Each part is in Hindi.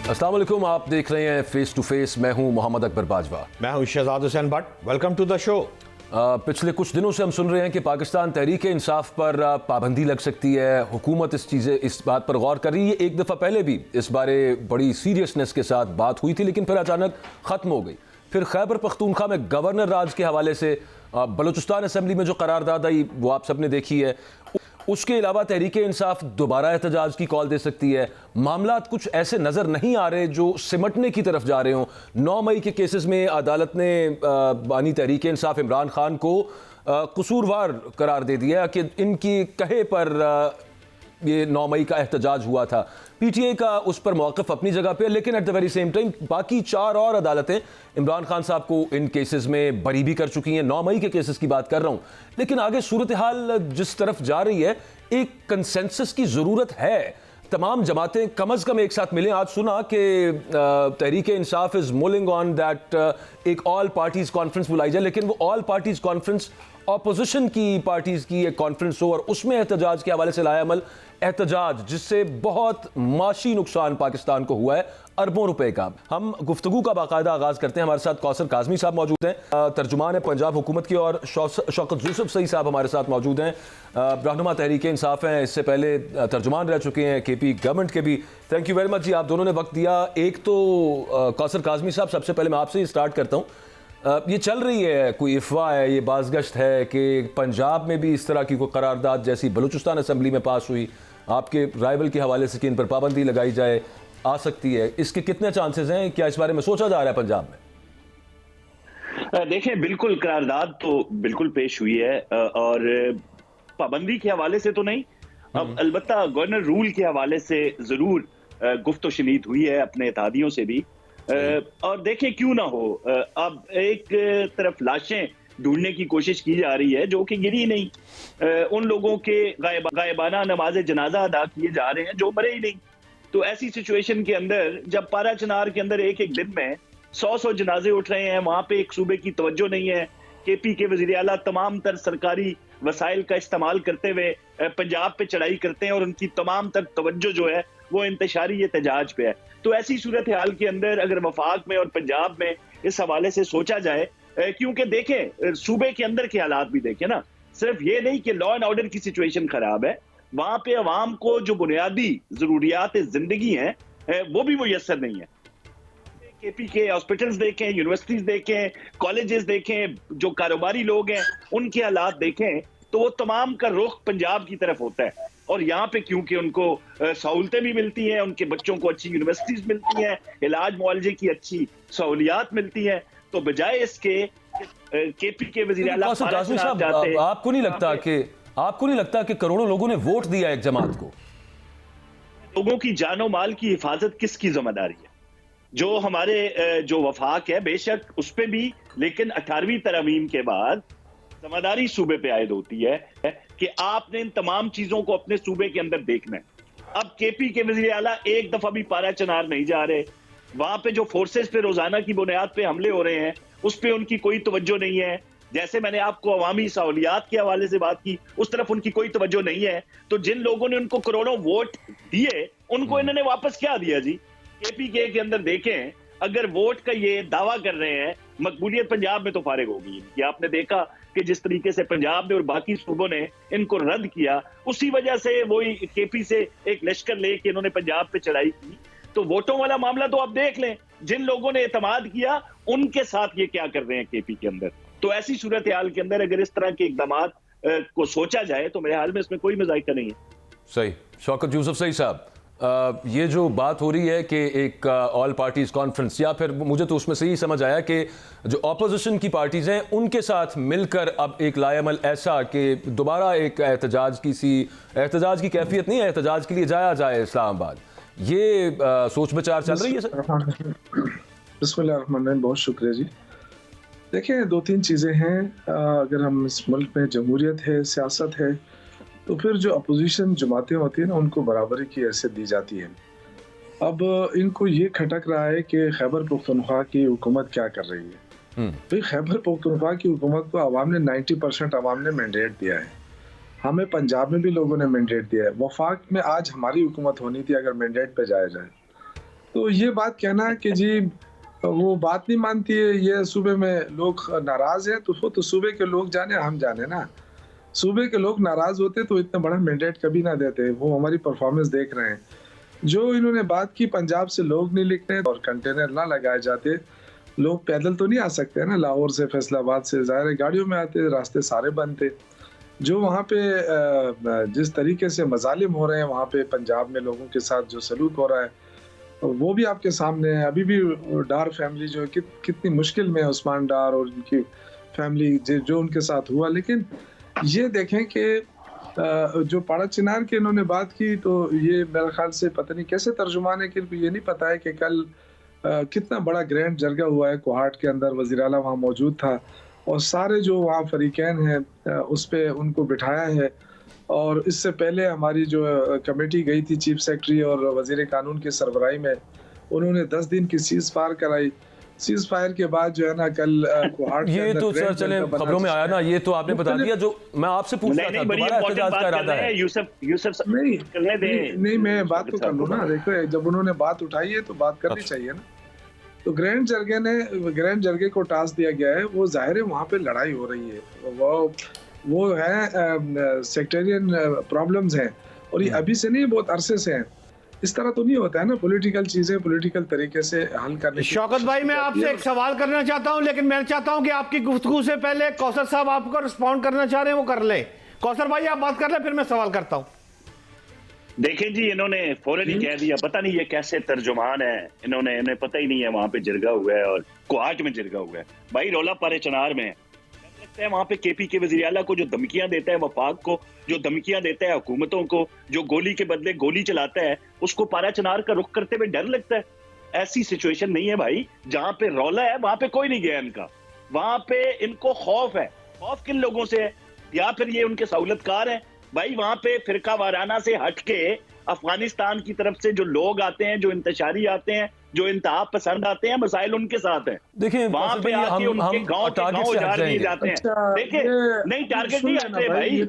अस्सलाम वालेकुम, आप देख रहे हैं फेस टू फेस। मैं हूं मोहम्मद अकबर बाजवा। मैं हूं Shahzad Hussain Bhatt. Welcome to the show. पिछले कुछ दिनों से हम सुन रहे हैं कि पाकिस्तान तहरीक इंसाफ पर पाबंदी लग सकती है। हुकूमत इस बात पर गौर कर रही है। एक दफ़ा पहले भी इस बारे बड़ी सीरियसनेस के साथ बात हुई थी, लेकिन फिर अचानक ख़त्म हो गई। फिर खैबर पख्तूनख्वा में गवर्नर राज के हवाले से बलूचिस्तान असम्बली में जो करारदाद आई वो आप सब ने देखी है। उसके अलावा तहरीक इंसाफ दोबारा एहतजाज की कॉल दे सकती है। मामलात कुछ ऐसे नज़र नहीं आ रहे जो सिमटने की तरफ जा रहे हों। 9 मई के केसेस में अदालत ने बानी तहरीक इंसाफ इमरान खान को कसूरवार करार दे दिया कि इनकी कहे पर ये 9 मई का एहतजाज हुआ था। पीटीआई का उस पर मौक़िफ़ अपनी जगह पे है, लेकिन at the very same time बाकी 4 और अदालतें इमरान खान साहब को इन केसेस में बरी भी कर चुकी हैं। 9 मई के केसेस की बात कर रहा हूँ, लेकिन आगे सूरत हाल जिस तरफ जा रही है, एक कंसेंसस की ज़रूरत है। तमाम जमातें कम अज़ कम एक साथ मिलें। आज सुना कि Tehreek Insaf is mulling on that एक ऑल पार्टीज़ कॉन्फ्रेंस बुलाई जाए, लेकिन वो ऑल पार्टीज़ कॉन्फ्रेंस ऑपोजिशन की पार्टीज़ की एक कॉन्फ्रेंस हो और उसमें एहतजाज के हवाले से लाया अमल एहतजाज, जिससे बहुत माशी नुकसान पाकिस्तान को हुआ है, अरबों रुपए का। हम गुफ्तगू का बाकायदा आगाज़ करते हैं। हमारे साथ कौसर काज़मी साहब मौजूद हैं, तर्जुमान है पंजाब हुकूमत की, और शौकत यूसुफ सई साहब हमारे साथ मौजूद हैं, रहनुमा तहरीक इंसाफ हैं, इससे पहले तर्जुमान रह चुके हैं केपी गवर्नमेंट के भी। थैंक यू वेरी मच जी, आप दोनों ने वक्त दिया। एक तो कौसर काज़मी साहब, सबसे पहले मैं आपसे ही स्टार्ट करता हूँ। ये चल रही है, कोई अफवाह है, ये बाज़गश्त है कि पंजाब में भी इस तरह की कोई करारदाद जैसी बलूचिस्तान असम्बली में पास हुई आपके राइवल के हवाले से कि इन पर पाबंदी लगाई जाए, आ सकती है। इसके कितने चांसेस हैं? क्या इस बारे में सोचा जा रहा है पंजाब में? देखें, बिल्कुल करारदाद तो बिल्कुल पेश हुई है, और पाबंदी के हवाले से तो नहीं, अब अलबत्ता गवर्नर रूल के हवाले से जरूर गुफ्तो शनीद हुई है अपने इत्तेहादियों से भी। और देखें, क्यों ना हो, अब एक तरफ लाशें ढूंढने की कोशिश की जा रही है जो कि गिरी नहीं। उन लोगों के गायबाना नमाज जनाजा अदा किए जा रहे हैं जो मरे ही नहीं। तो ऐसी सिचुएशन के अंदर जब पारा चनार के अंदर एक एक दिन में 100 जनाजे उठ रहे हैं, वहां पे एक सूबे की तवज्जो नहीं है। केपी के वजीर आला तमाम तर सरकारी वसाइल का इस्तेमाल करते हुए पंजाब पे चढ़ाई करते हैं और उनकी तमाम तर तवज्जो जो है वो इंतशारी एहतजाज पे है। तो ऐसी सूरत हाल के अंदर अगर वफाक में और पंजाब में इस हवाले से सोचा जाए, क्योंकि देखें सूबे के अंदर के हालात भी देखें ना, सिर्फ ये नहीं कि लॉ एंड ऑर्डर की सिचुएशन खराब है, वहां पे अवाम को जो बुनियादी जरूरियात जिंदगी हैं वो भी मुयस्सर नहीं है। केपी के हॉस्पिटल्स देखें, यूनिवर्सिटीज देखें, कॉलेजेस देखें, जो कारोबारी लोग हैं उनके हालात देखें, तो वो तमाम का रुख पंजाब की तरफ होता है। और यहाँ पे क्योंकि उनको सहूलतें भी मिलती हैं, उनके बच्चों को अच्छी यूनिवर्सिटीज मिलती हैं, इलाज मुआलजे की अच्छी सहूलियात मिलती हैं, तो बजाय इसके केपी के वज़ीर आला आपको नहीं लगता कि करोड़ों लोगों ने वोट दिया एक जमात को? लोगों की जानो माल की हिफाजत किसकी जिम्मेदारी है? जो हमारे जो वफाक है बेशक उस पे भी, लेकिन 18वीं तरमीम के बाद जिम्मेदारी सूबे पे आयद होती है कि आपने इन तमाम चीजों को अपने सूबे के अंदर देखना है। अब केपी के वज़ीर आला एक दफा भी पारा चनार नहीं जा रहे, वहां पे जो फोर्सेस पे रोजाना की बुनियाद पे हमले हो रहे हैं उस पे उनकी कोई तवज्जो नहीं है। जैसे मैंने आपको अवामी सहूलियात के हवाले से बात की, उस तरफ उनकी कोई तवज्जो नहीं है। तो जिन लोगों ने उनको करोड़ों वोट दिए उनको इन्होंने वापस क्या दिया जी? केपी के अंदर देखें, अगर वोट का ये दावा कर रहे हैं, मकबूलियत पंजाब में तो फारिग होगी। कि आपने देखा कि जिस तरीके से पंजाब ने और बाकी सूबों ने इनको रद्द किया, उसी वजह से वही केपी से एक लश्कर लेके इन्होंने पंजाब पे चढ़ाई की। तो वोटों वाला मामला तो आप देख लें, जिन लोगों ने एतमाद किया उनके साथ ये क्या कर रहे हैं केपी के अंदर। तो ऐसी सूरत हाल के अंदर अगर इस तरह के इकदाम को सोचा जाए तो मेरे हाल में इसमें कोई मज़ाइका नहीं है। सही। शौकत यूसुफ सही साहब, ये जो बात हो रही है कि एक ऑल पार्टीज कॉन्फ्रेंस, या फिर मुझे तो उसमें से ही समझ आया कि जो ऑपोजिशन की पार्टीज हैं उनके साथ मिलकर अब एक लाएमल ऐसा कि दोबारा एक एहतजाज की कैफियत नहीं है, एहतजाज के लिए जाया जाए इस्लामाबाद, ये सोच विचार चल रही है सर? बिस्मिल्लाहिर्रहमानिर्रहीम, बहुत शुक्रिया जी। देखिए, 2-3 चीज़ें हैं। अगर हम इस मुल्क में जमहूरियत है, सियासत है, तो फिर जो अपोजिशन जमातें होती हैं ना उनको बराबरी की हैसियत दी जाती है। अब इनको ये खटक रहा है कि खैबर पख्तूनख्वा की हुकूमत क्या कर रही है। भाई, खैबर पख्तूनख्वा की हुकूमत को आवाम ने 90% आवाम ने मैंडेट दिया है। हमें पंजाब में भी लोगों ने मैंडेट दिया है। वफाक में आज हमारी हुकूमत होनी थी अगर मैंडेट पे जाया जाए। तो ये बात कहना कि जी वो बात नहीं मानती है, ये सूबे में लोग नाराज हैं, तो वो तो सूबे के लोग जाने, हम जाने ना। सूबे के लोग नाराज होते तो इतना बड़ा मैंडेट कभी ना देते, वो हमारी परफॉर्मेंस देख रहे हैं। जो इन्होंने बात की पंजाब से लोग नहीं लिखते और कंटेनर ना लगाए जाते, लोग पैदल तो नहीं आ सकते ना, लाहौर से फैसलाबाद से, ज़ाहिर है गाड़ियों में आते, रास्ते सारे बंद थे। जो वहाँ पे जिस तरीके से मजालिम हो रहे हैं वहाँ पे पंजाब में लोगों के साथ जो सलूक हो रहा है वो भी आपके सामने है। अभी भी डार फैमिली जो है कितनी मुश्किल में है, उस्मान डार और उनकी फैमिली जो उनके साथ हुआ। लेकिन ये देखें कि जो पाड़ा चिनार की इन्होंने बात की, तो ये मेरे ख्याल से पता नहीं कैसे तर्जुमान है कि इनको ये नहीं पता है कि कल कितना बड़ा ग्रैंड जरगा हुआ है कोहाट के अंदर, वज़ीर आला वहाँ मौजूद था और सारे जो वहाँ फरीकैन हैं उस पे उनको बिठाया है। और इससे पहले हमारी जो कमेटी गई थी चीफ सेक्रेटरी और वज़ीर कानून की सरबराही में, उन्होंने 10 दिन की सीज फायर कराई। सीज फायर के बाद जो है ना कल कोहाट के ये तो सर चले खबरों में आया ना, ये तो आपने बता दिया जो मैं आपसे पूछ रहा था, दोबारा एहतजाज का इरादा है। यूसुफ नहीं मैं बात तो कर लूँ ना। देखो जब उन्होंने बात उठाई है तो बात करनी चाहिए ना। तो ग्रैंड जरगे को टास्क दिया गया है, वो जाहिर है वहाँ पे लड़ाई हो रही है, वो है सेक्टेरियन प्रॉब्लम्स हैं और ये अभी से नहीं बहुत अरसे से हैं। इस तरह तो नहीं होता है ना, पॉलिटिकल चीजें पॉलिटिकल तरीके से हल करने। शौकत भाई मैं आपसे एक सवाल करना चाहता हूं, लेकिन मैं चाहता हूं कि आपकी गुफ्तगू से पहले कौसर साहब आपको रिस्पॉन्ड करना चाह रहे हैं वो कर ले। कौसर भाई आप बात कर ले, फिर मैं सवाल करता हूं। देखें जी, इन्होंने फौरन ही कह दिया, पता नहीं ये कैसे तर्जुमान है, इन्हें पता ही नहीं है वहां पे जिरगा हुआ है और कोहाट में जिरगा हुआ है। भाई रौला पारे चनार में लगता है वहां पे केपी के वज़ीर आला को जो धमकियां देता है, वफाक को जो धमकियां देता है, हुकूमतों को जो गोली के बदले गोली चलाता है, उसको पारा चनार का रुख करते हुए डर लगता है। ऐसी सिचुएशन नहीं है भाई, जहां पे रौला है वहां पे कोई नहीं गया इनका, वहां पे इनको खौफ है। खौफ किन लोगों से है? या फिर ये उनके सहूलतकार हैं? भाई वहां पे फिरका वाराना से हटके अफगानिस्तान की तरफ से जो लोग आते हैं, जो इंतशारी आते हैं, जो इंतहा पसंद आते हैं, मसाइल उनके साथ हैं। देखिए वहां पे आके उनके गांव उजाड़ दिए जाते हैं। देखिए नहीं, टारगेट नहीं आते भाई,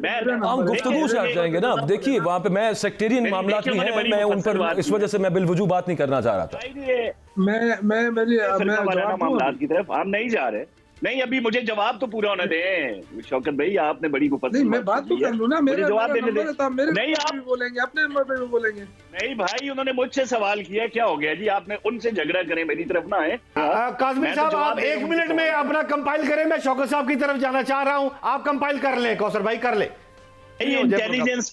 हम गुफ्तगू से हट जाएंगे ना। देखिए वहां पे मैं सेक्टेरियन मामला भी है, मैं उन पर इस वजह से मैं बिलवजू बात नहीं करना चाह रहा था। मैं मामला की तरफ हम नहीं जा रहे। नहीं, अभी मुझे जवाब तो पूरा होने दें शौकत भाई, आपने बड़ी गुफ्तगू। नहीं मैं बात तो कर लूं ना, मेरे जवाब देने दें। नहीं आप बोलेंगे, अपने नंबर पे भी बोलेंगे। नहीं भाई, उन्होंने मुझसे सवाल किया, क्या हो गया जी? आपने उनसे झगड़ा करें, मेरी तरफ ना है। काज़मी साहब आप 1 मिनट में अपना कंपाइल करें, मैं शौकत साहब की तरफ जाना चाह रहा हूं, आप कंपाइल कर लें। कौसर भाई कर ले। इंटेलिजेंस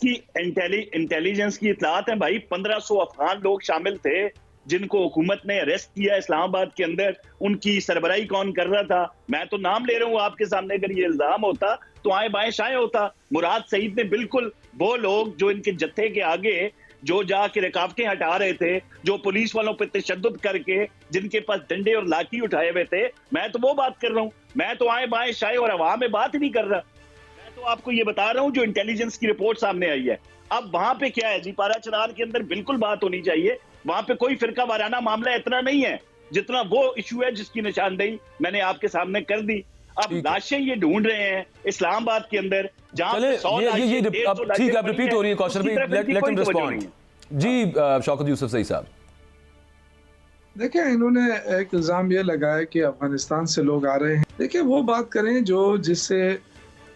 की इतलात है भाई, 1500 अफगान लोग शामिल थे जिनको हुकूमत ने अरेस्ट किया इस्लामाबाद के अंदर। उनकी सरबराही कौन कर रहा था? मैं तो नाम ले रहा हूं आपके सामने, अगर ये इल्जाम होता तो आए बाएं शाएं होता। मुराद सईद ने बिल्कुल वो लोग जो इनके जत्थे के आगे जो जाके रुकावटें हटा रहे थे, जो पुलिस वालों पर तशद्दुद करके जिनके पास डंडे और लाठी उठाए हुए थे, मैं तो वो बात कर रहा हूं। मैं तो आए बाएं शाएं और अवाम में बात ही नहीं कर रहा। मैं तो आपको ये बता रहा हूं जो इंटेलिजेंस की रिपोर्ट सामने आई है। अब वहां पे क्या है जी, पारा चनार के अंदर बिल्कुल बात होनी चाहिए। वहां पे कोई फिरका वाराना मामला इतना नहीं है जितना वो इशू है जिसकी निशानदेही मैंने आपके सामने कर दी। अब लाशें ये ढूंढ रहे हैं इस्लामाबाद के अंदर, जहां ये ठीक है, रिपीट हो रही है। कौशल भाई लेट हिम रिस्पॉन्ड। जी शौकत यूसुफ सही साहब, देखिए इन्होंने एक इल्जाम ये लगाया कि अफगानिस्तान से लोग आ रहे हैं। देखिए वो बात करें जो जिससे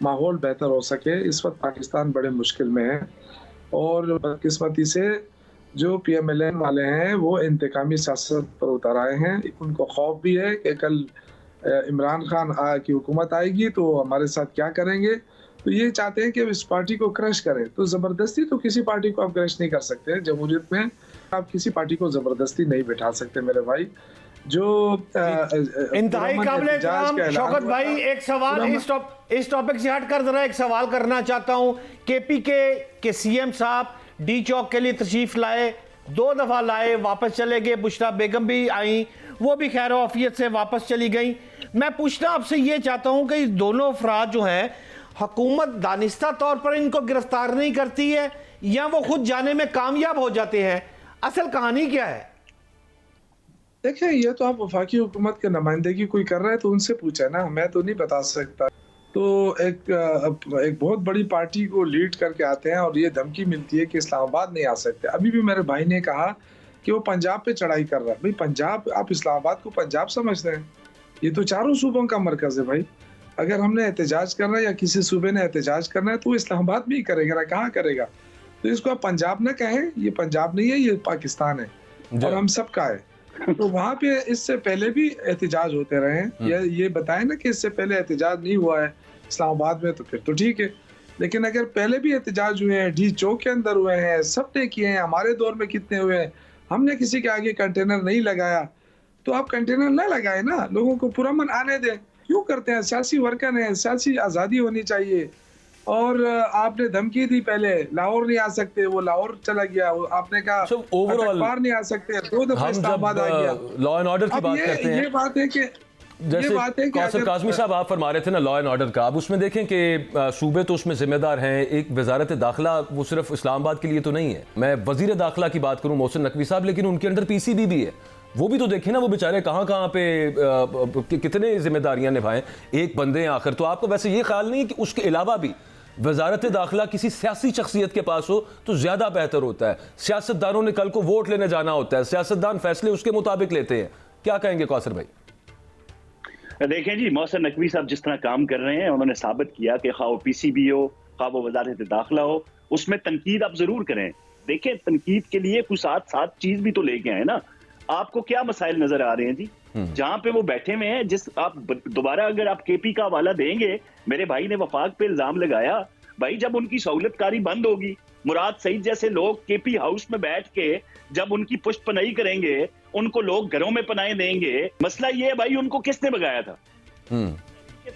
माहौल बेहतर हो सके। इस वक्त पाकिस्तान बड़े मुश्किल में है और बदकिस्मती से जो PMLN वाले हैं वो इंतकामी सियासत पर उतर आए हैं। उनको खौफ भी है कि कल इमरान खान की हुकूमत आएगी तो हमारे साथ क्या करेंगे। तो ये चाहते हैं कि इस पार्टी को क्रश करें। तो ज़बरदस्ती तो किसी पार्टी को आप क्रश नहीं कर सकते। जमहूरियत में आप किसी पार्टी को ज़बरदस्ती नहीं बिठा सकते मेरे भाई। जो इंतहाई काबिल शौकत भाई, एक सवाल इस टॉपिक से हटकर जरा एक सवाल करना चाहता हूं। KP के CM साहब डी चौक के लिए तशरीफ लाए, 2 दफा लाए, वापस चले गए। बुशरा बेगम भी आई, वो भी खैर आफियत से वापस चली गई। मैं पूछना आपसे ये चाहता हूं कि दोनों अफराद जो हैं, हुकूमत दानिस्ता तौर पर इनको गिरफ्तार नहीं करती है या वो खुद जाने में कामयाब हो जाते हैं? असल कहानी क्या है? देखिए ये तो आप वफाकी हुकूमत के नुमाइंदगी कोई कर रहा है तो उनसे पूछे ना, मैं तो नहीं बता सकता। तो एक बहुत बड़ी पार्टी को लीड करके आते हैं और ये धमकी मिलती है कि इस्लामाबाद नहीं आ सकते। अभी भी मेरे भाई ने कहा कि वो पंजाब पे चढ़ाई कर रहा है। भाई पंजाब, आप इस्लामाबाद को पंजाब समझते हैं? ये तो चारों सूबों का मरकज है भाई। अगर हमने एहतजाज करना है या किसी सूबे ने एहतजाज करना है तो वो इस्लामाबाद में ही करेगा ना, कहाँ करेगा? तो इसको आप पंजाब ना कहें, ये पंजाब नहीं है, ये पाकिस्तान है और हम सब का है। तो वहाँ पे इससे पहले भी एहतजाज होते रहे हैं। ये बताएं ना कि इससे पहले एहतजाज नहीं हुआ है इस्लामाबाद में, तो फिर तो ठीक है। लेकिन अगर पहले भी एहतजाज हुए हैं, डी चौक के अंदर हुए हैं, सबने किए हैं, हमारे दौर में कितने हुए हैं, हमने किसी के आगे कंटेनर नहीं लगाया, तो आप कंटेनर ना लगाए ना, लोगों को पुरअमन आने दें। क्यों करते हैं? सियासी वर्कन है, सियासी आज़ादी होनी चाहिए। और आपने धमकी दी पहले, लाहौर नहीं आ सकते, वो लाहौर चला गया। आपने कहा ओवरऑल पार नहीं आ सकते, 2 दफा इस्लामाबाद आ गया। लॉ एंड ऑर्डर की बात करते हैं, ये बात है कि जैसे कौसर काज़मी साहब आप फरमा रहे थे ना लॉ एंड ऑर्डर का, अब उसमें देखें कि सूबे तो उसमें जिम्मेदार हैं। एक वजारत दाखिला वो सिर्फ इस्लामाबाद के लिए तो नहीं है। मैं वजीर दाखिला की बात करूं मोहसिन नकवी साहब, लेकिन उनके अंडर पीसीबी भी है। वो भी तो देखें ना, वो बेचारे कहाँ पे कितने जिम्मेदारियां निभाएं एक बंदे हैं आखिर। तो आपको वैसे ये ख्याल नहीं है कि उसके अलावा भी वजारत दाखिला किसी सियासी शख्सियत के पास हो तो ज़्यादा बेहतर होता है? सियासतदानों ने कल को वोट लेने जाना होता है, सियासतदान फैसले उसके मुताबिक लेते हैं। क्या कहेंगे कौसर भाई? देखें जी, मोहसिन नकवी साहब जिस तरह काम कर रहे हैं, उन्होंने साबित किया कि खा वो पीसीबी हो, खा वो वजारत दाखिला हो, उसमें तनकीद आप जरूर करें। देखें, तनकीद के लिए कुछ साथ चीज भी तो लेके आए ना। आपको क्या मसाइल नजर आ रहे हैं जी? जहां पे वो बैठे हुए हैं, जिस आप दोबारा अगर आप केपी का हवाला देंगे, मेरे भाई ने वफाक पे इल्जाम लगाया, भाई जब उनकी सहूलतकारी बंद होगी, मुराद सईद जैसे लोग केपी हाउस में बैठ के जब उनकी पुष्ट पनाही करेंगे, उनको लोग घरों में पनाहे देंगे। मसला ये है भाई, उनको किसने भगाया था?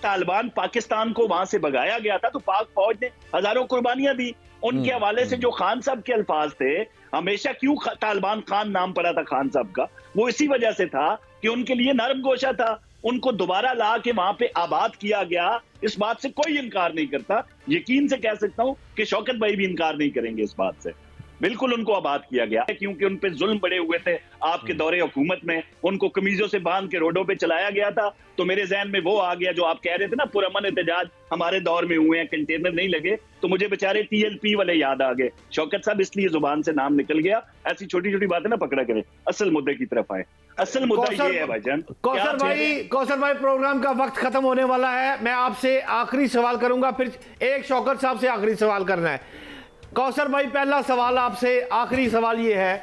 तालिबान पाकिस्तान को वहां से भगाया गया था, तो पाक फौज ने हजारों कुर्बानियां दी। उनके हवाले से जो खान साहब के अल्फाज थे, हमेशा क्यों तालिबान खान नाम पड़ा था खान साहब का, वो इसी वजह से था कि उनके लिए नरम गोशा था। उनको दोबारा ला के वहां पे आबाद किया गया, इस बात से कोई इनकार नहीं करता। यकीन से कह सकता हूं कि शौकत भाई भी इनकार नहीं करेंगे इस बात से। बिल्कुल उनको आबाद किया गया, क्योंकि उन पे जुल्म बड़े हुए थे आपके दौरे हुकूमत में। उनको कमीजों से बांध के रोडों पे चलाया गया था। तो मेरे जहन में वो आ गया जो आप कह रहे थे ना, पुरअमन एहतजाज हमारे दौर में हुए हैं, कंटेनर नहीं लगे, तो मुझे बेचारे टीएलपी वाले याद आ गए। शौकत साहब इसलिए जुबान से नाम निकल गया। ऐसी छोटी छोटी बातें ना पकड़ा करें, असल मुद्दे की तरफ आए। असल मुद्दा ये है भाईजान। कौसर भाई प्रोग्राम का वक्त खत्म होने वाला है। मैं आपसे आखिरी सवाल करूंगा, फिर एक शौकत साहब से आखिरी सवाल करना है। कौसर भाई, पहला सवाल आपसे, आखिरी सवाल ये है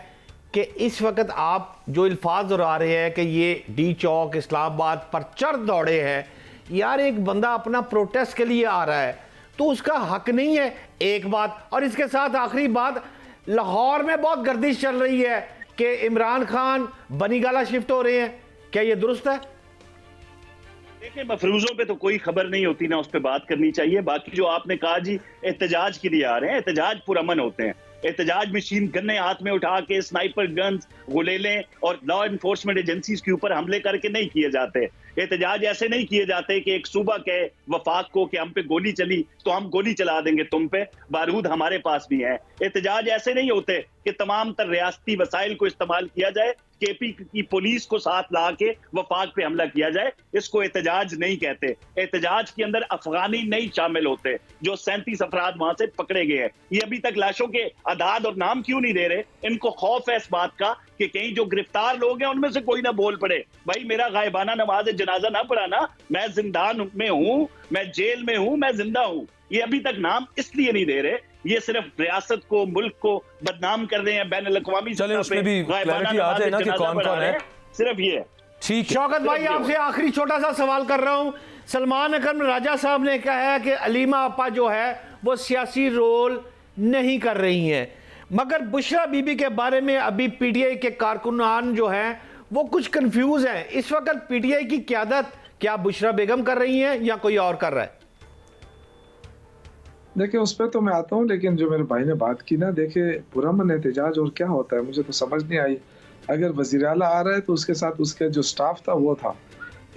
कि इस वक्त आप जो अल्फाज दोहरा रहे हैं कि ये डी चौक इस्लामाबाद पर चढ़ दौड़े हैं, यार एक बंदा अपना प्रोटेस्ट के लिए आ रहा है तो उसका हक नहीं है? एक बात। और इसके साथ आखिरी बात, लाहौर में बहुत गर्दिश चल रही है कि इमरान खान बनीगाला शिफ्ट हो रहे हैं, क्या ये दुरुस्त है? देखिए, मफरूजों पे तो कोई खबर नहीं होती ना, उस पर बात करनी चाहिए। बाकी जो आपने कहा जी एहतजाज के लिए आ रहे हैं, एहतजाज पुरअमन होते हैं। एहतजाज मशीन गन्ने हाथ में उठा के, स्नाइपर गन्स, गुलेलें और लॉ इन्फोर्समेंट एजेंसीज के ऊपर हमले करके नहीं किए जाते। एहतजाज ऐसे नहीं किए जाते कि एक सूबा के वफाक को कि हम पे गोली चली तो हम गोली चला देंगे तुम पे, बारूद हमारे पास भी है। एहतजाज ऐसे नहीं होते कि तमाम तर रियासती वसाइल को इस्तेमाल किया जाए, केपी की पुलिस को साथ ला के वफाक पे हमला किया जाए। इसको एहतजाज नहीं कहते। एहतजाज के अंदर अफगानी नहीं शामिल होते। जो 37 अफराद वहां से पकड़े गए हैं, ये अभी तक लाशों के आदाद और नाम क्यों नहीं दे रहे? इनको खौफ है इस बात का कि कहीं जो गिरफ्तार लोग हैं उनमें से कोई ना बोल पड़े, भाई मेरा गायबाना नमाज जनाजा ना पढ़ाना, मैं जिंदान में हूं, मैं जेल में हूं, मैं जिंदा हूं। ये अभी तक नाम इसलिए नहीं दे रहे, ये सिर्फ रियासत को, मुल्क को बदनाम कर रहे हैं, बैन अल-अक़वामी चले उसमें भी क्लैरिटी आ जाए ना कि कौन-कौन है। सिर्फ ये ठीक। शौकत भाई, आपसे आखिरी छोटा सा सवाल कर रहा हूं। सलमान अकरम राजा साहब ने कहा है कि अलीमा अपा जो है वो सियासी रोल नहीं कर रही हैं, मगर बुशरा बीबी के बारे में अभी पीटीआई के कारकुनान जो हैं वो कुछ कंफ्यूज हैं। इस वक्त पीटीआई की क़यादत क्या बुशरा बेगम कर रही हैं या कोई और कर रहा है? देखिए, उस पर तो मैं आता हूँ, लेकिन जो मेरे भाई ने बात की ना, देखिए पुरअमन एहतजाज और क्या होता है मुझे तो समझ नहीं आई। अगर वज़ीर आला आ रहा है तो उसके साथ उसका जो स्टाफ था वो था।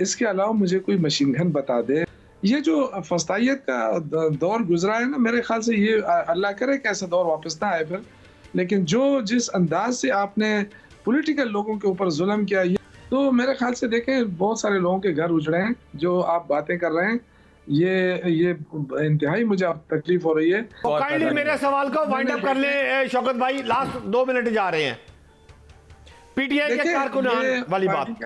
इसके अलावा मुझे कोई मशीन गन बता दे। ये जो फस्तायत का दौर गुजरा है ना, मेरे ख्याल से ये अल्लाह करे कि ऐसा दौर वापस ना आए फिर। लेकिन जो जिस अंदाज से आपने पॉलिटिकल लोगों के ऊपर जुल्म किया, तो मेरे ख्याल से देखें बहुत सारे लोगों के घर उजड़े हैं। जो आप बातें कर रहे हैं ये इंतहाई मुझे अब तकलीफ हो रही है। काइंडली मेरे सवाल को वाइंड अप कर ले शौकत भाई, लास्ट 2 मिनट जा रहे हैं। पीटीआई के कारकुनान वाली बात।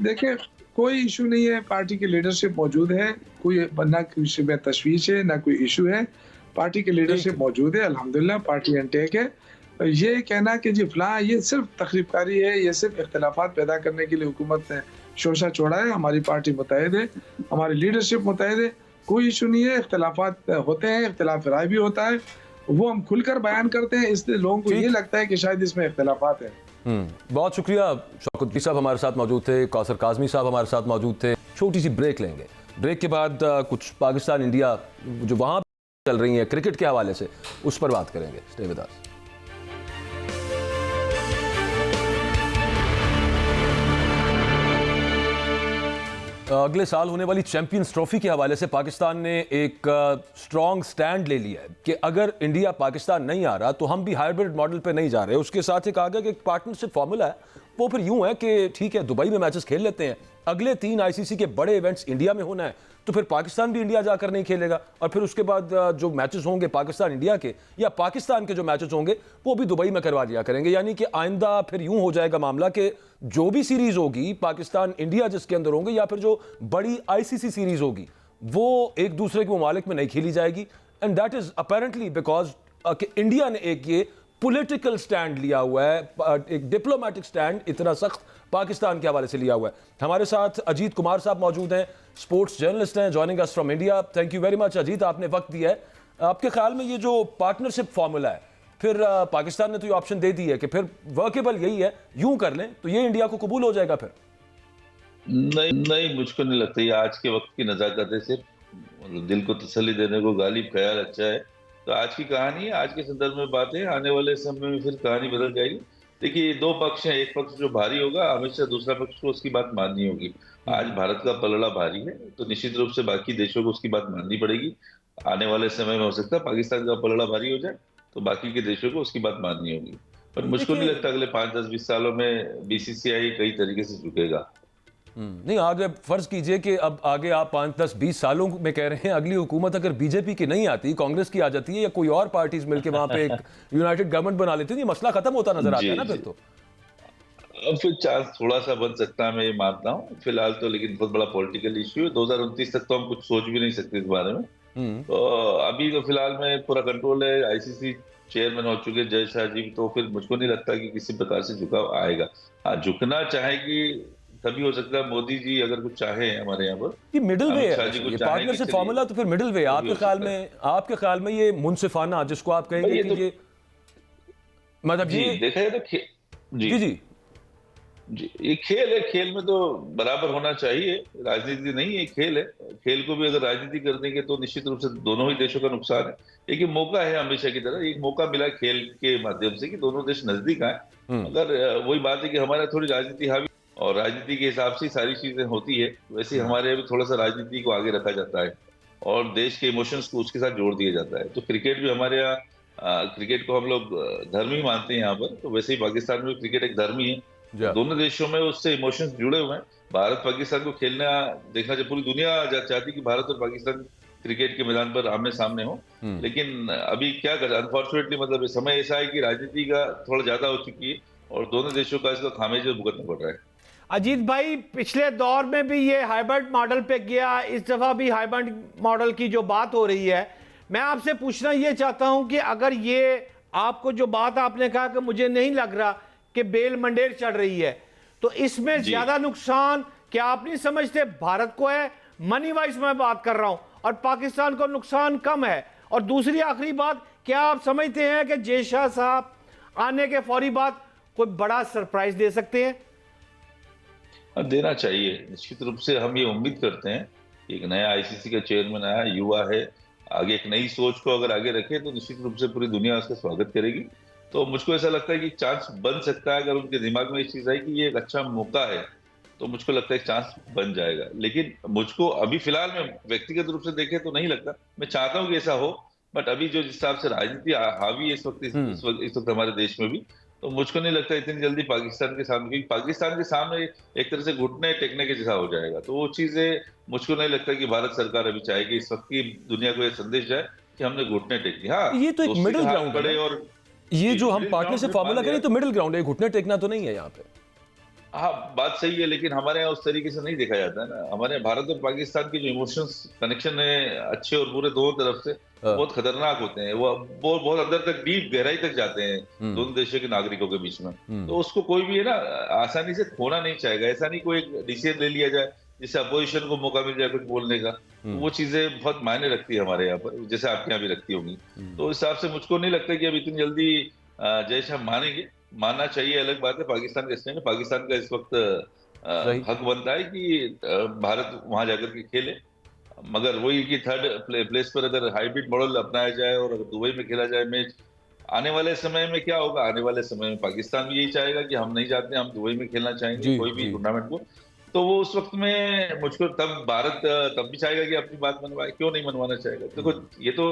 देखिए, कोई इशू नहीं है, पार्टी की लीडरशिप मौजूद है, कोई ना किसी में तशवीश है ना कोई इशू है, पार्टी की लीडरशिप मौजूद है, अल्हम्दुलिल्लाह पार्टी अनटेक है। ये कहना कि जी फलां, ये सिर्फ तकरीबकारी है, ये सिर्फ इख्तिलाफात पैदा करने के लिए हुकूमत ने शोशा छोड़ा है। हमारी पार्टी मुतहद है, हमारी लीडरशिप मुतहद है, कोई इशू नहीं है। इख्तिलाफात होते हैं, इख्तिलाफ राय भी होता है, वो हम खुलकर बयान करते हैं, इसलिए लोगों को ये लगता है कि शायद इसमें इख्तिलाफात है। बहुत शुक्रिया। शौकत भी साहब हमारे साथ मौजूद थे, कौसर काज़मी साहब हमारे साथ मौजूद थे। छोटी सी ब्रेक लेंगे, ब्रेक के बाद कुछ पाकिस्तान इंडिया जो वहाँ चल रही है क्रिकेट के हवाले से, उस पर बात करेंगे। Stay with us. अगले साल होने वाली चैंपियंस ट्रॉफी के हवाले से पाकिस्तान ने एक स्ट्रॉन्ग स्टैंड ले लिया है कि अगर इंडिया पाकिस्तान नहीं आ रहा तो हम भी हाइब्रिड मॉडल पे नहीं जा रहे। उसके साथ ही कहा गया कि एक पार्टनरशिप फॉर्मूला है, वो फिर यूं है कि ठीक है दुबई में मैचेस खेल लेते हैं, अगले 3 आईसीसी के बड़े इवेंट्स इंडिया में होना है तो फिर पाकिस्तान भी इंडिया जाकर नहीं खेलेगा, और फिर उसके बाद जो मैचेस होंगे पाकिस्तान इंडिया के या पाकिस्तान के जो मैचेस होंगे वो भी दुबई में करवा दिया करेंगे। यानी कि आइंदा फिर यूं हो जाएगा मामला कि जो भी सीरीज होगी पाकिस्तान इंडिया जिसके अंदर होंगे या फिर जो बड़ी आईसीसी सीरीज होगी वो एक दूसरे के ममालिक में नहीं खेली जाएगी। And that is apparently because India ने एक ये पॉलिटिकल स्टैंड लिया हुआ है, एक डिप्लोमेटिक स्टैंड इतना सख्त पाकिस्तान के हवाले से लिया हुआ है। हमारे साथ अजीत कुमार साहब मौजूद हैं, स्पोर्ट्स जर्नलिस्ट हैं, joining us from India. Thank you very much Ajit, आपने वक्त दिया है। आपके ख्याल में ये जो पार्टनरशिप फॉर्मूला है, फिर पाकिस्तान ने तो ये ऑप्शन दे दी है कि फिर वर्केबल यही है, यूं कर लें तो ये इंडिया को कबूल हो जाएगा? फिर नहीं, मुझको नहीं लगता। ये आज के वक्त की नजाकत है, सिर्फ दिल को तसल्ली देने को गालिब ख्याल अच्छा है। तो आज की कहानी है, आज के संदर्भ में बात है, आने वाले समय में फिर कहानी बदल जाएगी। देखिए, 2 पक्ष हैं, एक पक्ष जो भारी होगा हमेशा दूसरा पक्ष को उसकी बात माननी होगी। आज भारत का पलड़ा भारी है तो निश्चित रूप से बाकी देशों को उसकी बात माननी पड़ेगी। आने वाले समय में हो सकता है पाकिस्तान का पलड़ा भारी हो जाए तो बाकी के देशों को उसकी बात माननी होगी, पर मुझको नहीं लगता अगले 5, 10, 20 सालों में बीसीसीआई कई तरीके से झुकेगा। नहीं, आगे फर्ज कीजिए कि अब आगे आप 5, 10, 20 सालों में कह रहे हैं अगली हुकूमत अगर बीजेपी की नहीं आती, कांग्रेस की आ जाती है या कोई और पार्टीज मिलकर वहां पे एक यूनाइटेड गवर्नमेंट बना लेती है, ये मसला खत्म होता नजर आता है ना फिर तो? अब फिर चांस थोड़ा सा बन सकता है, मैं ये मानता हूँ फिलहाल तो, लेकिन बहुत बड़ा पॉलिटिकल इश्यू है। 2029 तक तो हम कुछ सोच भी नहीं सकते इस बारे में। तो अभी तो फिलहाल में पूरा कंट्रोल है, आईसीसी चेयरमैन हो चुके जय शाह जी, तो फिर मुझको नहीं लगता कि किसी प्रकार से झुकाव आएगा। हाँ, झुकना चाहेगी तभी हो सकता है मोदी जी अगर कुछ चाहे हमारे यहाँ पर। ये मिडिल वे है, ये पार्टनरशिप फॉर्मूला तो फिर मिडिल वे। आपके ख्याल में ये मुनसिफाना जिसको आप कहेंगे कि ये मतलब ये देखा जाए तो जी जी ये खेल है, खेल में तो बराबर होना चाहिए, राजनीति नहीं है, खेल है। खेल को भी अगर राजनीति कर देंगे तो निश्चित रूप से दोनों ही देशों का नुकसान है। एक मौका है हमेशा की तरह, एक मौका मिला खेल के माध्यम से कि दोनों देश नजदीक आए। अगर वही बात है कि हमारे थोड़ी राजनीति हावी और राजनीति के हिसाब से सारी चीजें होती है, वैसे हमारे भी थोड़ा सा राजनीति को आगे रखा जाता है और देश के इमोशंस को उसके साथ जोड़ दिया जाता है। तो क्रिकेट भी हमारे यहाँ, क्रिकेट को हम लोग धर्म ही मानते हैं यहाँ पर, तो वैसे ही पाकिस्तान में क्रिकेट एक धर्म ही है। दोनों देशों में उससे इमोशंस जुड़े हुए हैं। भारत पाकिस्तान को खेलना देखना चाहिए, पूरी दुनिया चाहती कि भारत और पाकिस्तान क्रिकेट के मैदान पर आमने सामने हो, लेकिन अभी क्या कर, अनफॉर्चुनेटली मतलब समय ऐसा है कि राजनीति का थोड़ा ज्यादा हो चुकी है और दोनों देशों का इसका खामियाजा भुगतना पड़ रहा है। अजीत भाई, पिछले दौर में भी ये हाइब्रिड मॉडल पे गया, इस दफा भी हाइब्रिड मॉडल की जो बात हो रही है, मैं आपसे पूछना ये चाहता हूं कि अगर ये आपको जो बात आपने कहा कि मुझे नहीं लग रहा कि बेल मंडेर चढ़ रही है, तो इसमें ज्यादा नुकसान क्या आप नहीं समझते भारत को है? मनी वाइज मैं बात कर रहा हूं, और पाकिस्तान को नुकसान कम है। और दूसरी आखिरी बात, क्या आप समझते हैं कि जय शाह साहब आने के फौरी बाद कोई बड़ा सरप्राइज दे सकते हैं? देना चाहिए, निश्चित रूप से हम ये उम्मीद करते हैं। एक नया आईसीसी का चेयरमैन आया, युवा है, आगे एक नई सोच को अगर आगे रखे तो निश्चित रूप से पूरी दुनिया उसका स्वागत करेगी। तो मुझको ऐसा लगता है कि चांस बन सकता है, अगर उनके दिमाग में ये चीज आई कि ये एक अच्छा मौका है तो मुझको लगता है चांस बन जाएगा। लेकिन मुझको अभी फिलहाल में व्यक्तिगत रूप से देखे तो नहीं लगता। मैं चाहता हूँ कि ऐसा हो, बट अभी जो जिस हिसाब से राजनीति हावी है इस वक्त हमारे देश में भी, तो मुझको नहीं लगता इतनी जल्दी पाकिस्तान के सामने, क्योंकि पाकिस्तान के सामने एक तरह से घुटने टेकने के जैसा हो जाएगा। तो वो चीजें मुझको नहीं लगता कि भारत सरकार अभी चाहेगी इस वक्त की दुनिया को ये संदेश जाए कि हमने घुटने टेक दिए। हाँ, ये तो एक मिडिल ग्राउंड है और ये जो हम पार्टनरशिप फार्मूला करें तो मिडिल ग्राउंड है, घुटने टेकना तो नहीं है यहाँ पे। हाँ, बात सही है, लेकिन हमारे यहाँ उस तरीके से नहीं देखा जाता है ना। हमारे भारत और पाकिस्तान की जो इमोशंस कनेक्शन है अच्छे और बुरे दोनों तरफ से बहुत खतरनाक होते हैं। वो बहुत अंदर तक, डीप गहराई तक जाते हैं दोनों देशों के नागरिकों के बीच में। तो उसको कोई भी है ना आसानी से खोना नहीं चाहेगा। ऐसा नहीं कोई एक डिसीजन ले लिया जाए जिससे अपोजिशन को मौका मिल जाए कुछ बोलने का। वो चीजें बहुत मायने रखती है हमारे यहाँ पर, जैसे आपके यहाँ भी रखती होंगी। तो इस हिसाब से मुझको नहीं लगता कि अब इतनी जल्दी जय शाह मानेंगे। मानना चाहिए, अलग बात है। पाकिस्तान का स्टैंड, पाकिस्तान का इस वक्त हक बनता है कि भारत वहां जाकर के खेले, मगर वही कि थर्ड प्लेस पर अगर हाइब्रिड मॉडल अपनाया जाए और अगर दुबई में खेला जाए मैच, आने वाले समय में क्या होगा? आने वाले समय में पाकिस्तान भी यही चाहेगा कि हम नहीं चाहते, हम दुबई में खेलना चाहेंगे कोई भी टूर्नामेंट को। तो वो उस वक्त में मुझको तब भारत तब भी चाहेगा कि अपनी बात मनवाए, क्यों नहीं मनवाना चाहेगा? देखो ये तो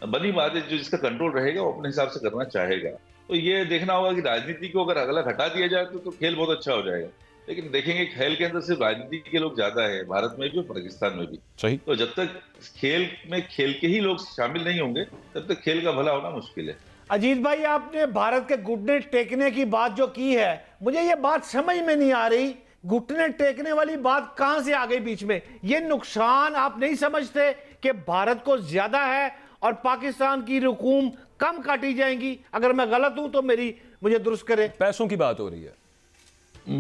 बनी बात है, जो जिसका कंट्रोल रहेगा वो अपने हिसाब से करना चाहेगा। तो ये देखना होगा कि राजनीति को अगर अगला हटा दिया जाए तो खेल बहुत अच्छा हो जाएगा। लेकिन देखेंगे खेल के अंदर सिर्फ राजनीति के लोग ज्यादा है, भारत में भी और पाकिस्तान में भी। सही। तो जब तक खेल में खेल के ही लोग शामिल नहीं होंगे तब तक खेल का भला होना मुश्किल है। अजीत भाई, आपने भारत के घुटने टेकने की बात जो की है, मुझे ये बात समझ में नहीं आ रही। घुटने टेकने वाली बात कहां से आ गई बीच में? ये नुकसान आप नहीं समझते कि भारत को ज्यादा है और पाकिस्तान की रकूम कम काटी जाएंगी? अगर मैं गलत हूं तो मुझे दुरुस्त करें। पैसों की बात हो रही है।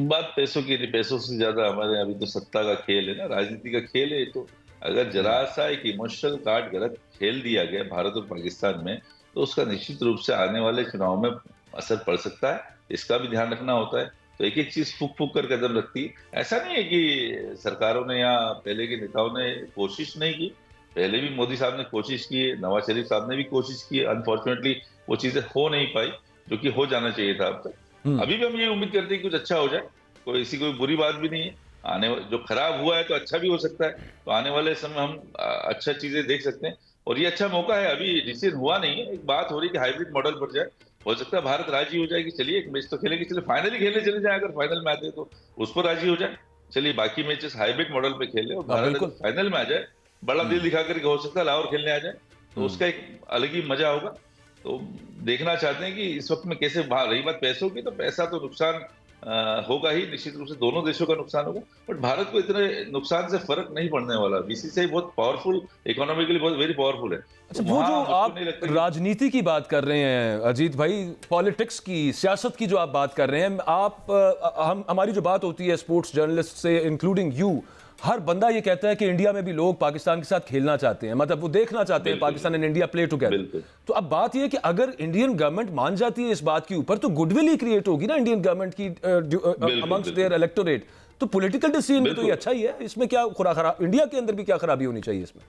बात पैसों की नहीं, पैसों से ज्यादा हमारे अभी तो सत्ता का खेल है ना, राजनीति का खेल है। तो अगर जरा सा एक इमोशनल कार्ड गलत खेल दिया गया भारत और पाकिस्तान में, तो उसका निश्चित रूप से आने वाले चुनाव में असर पड़ सकता है। इसका भी ध्यान रखना होता है। तो एक एक चीज फूक फूक कर कदम रखती है। ऐसा नहीं है कि सरकारों ने या पहले के नेताओं ने कोशिश नहीं की। पहले भी मोदी साहब ने कोशिश की है, नवाज शरीफ साहब ने भी कोशिश की है। अनफॉर्चुनेटली वो चीजें हो नहीं पाई जो कि हो जाना चाहिए था अब तक। अभी भी हम ये उम्मीद करते हैं कि कुछ अच्छा हो जाए। कोई बुरी बात भी नहीं है। जो खराब हुआ है तो अच्छा भी हो सकता है। तो आने वाले समय हम अच्छा चीजें देख सकते हैं और ये अच्छा मौका है। अभी डिसीजन हुआ नहीं है, एक बात हो रही है कि हाइब्रिड मॉडल पर जाए। हो सकता है भारत राजी हो जाए कि चलिए एक मैच तो खेलेंगे, चलिए फाइनल ही खेलने चले जाए। अगर फाइनल में आते हैं तो उस पर राजी हो जाए, चलिए बाकी मैचेस हाइब्रिड मॉडल पे खेले और भारत अगर फाइनल में आ जाए, बड़ा दिल दिखा करके हो सकता है लाहौर खेलने आ जाए, तो उसका एक अलग ही मजा होगा। तो देखना चाहते हैं कि इस वक्त में कैसे रही बात पैसों की, तो पैसा तो नुकसान होगा ही, निश्चित रूप से दोनों देशों का नुकसान होगा। बट भारत को इतने नुकसान से फर्क नहीं पड़ने वाला। बीसीसीआई बहुत पावरफुल, इकोनॉमिकली बहुत वेरी पावरफुल है। अच्छा, वो जो आप राजनीति की बात कर रहे हैं अजीत भाई, पॉलिटिक्स की, सियासत की जो आप बात कर रहे हैं, हमारी जो बात होती है स्पोर्ट्स जर्नलिस्ट से, इंक्लूडिंग यू, हर बंदा ये कहता है कि इंडिया में भी लोग पाकिस्तान के साथ खेलना चाहते हैं, मतलब वो देखना चाहते हैं Pakistan and India play together. तो अब बात ये है कि अगर इंडियन गवर्नमेंट मान जाती है इस बात के ऊपर, तो गुडविल ही क्रिएट होगी ना इंडियन गवर्नमेंट की अमंग्स्ट देयर इलेक्टोरेट। तो पॉलिटिकल डिसीजन में तो ये अच्छा ही है। इसमें क्या खराब, इंडिया के अंदर भी क्या खराबी होनी चाहिए इसमें?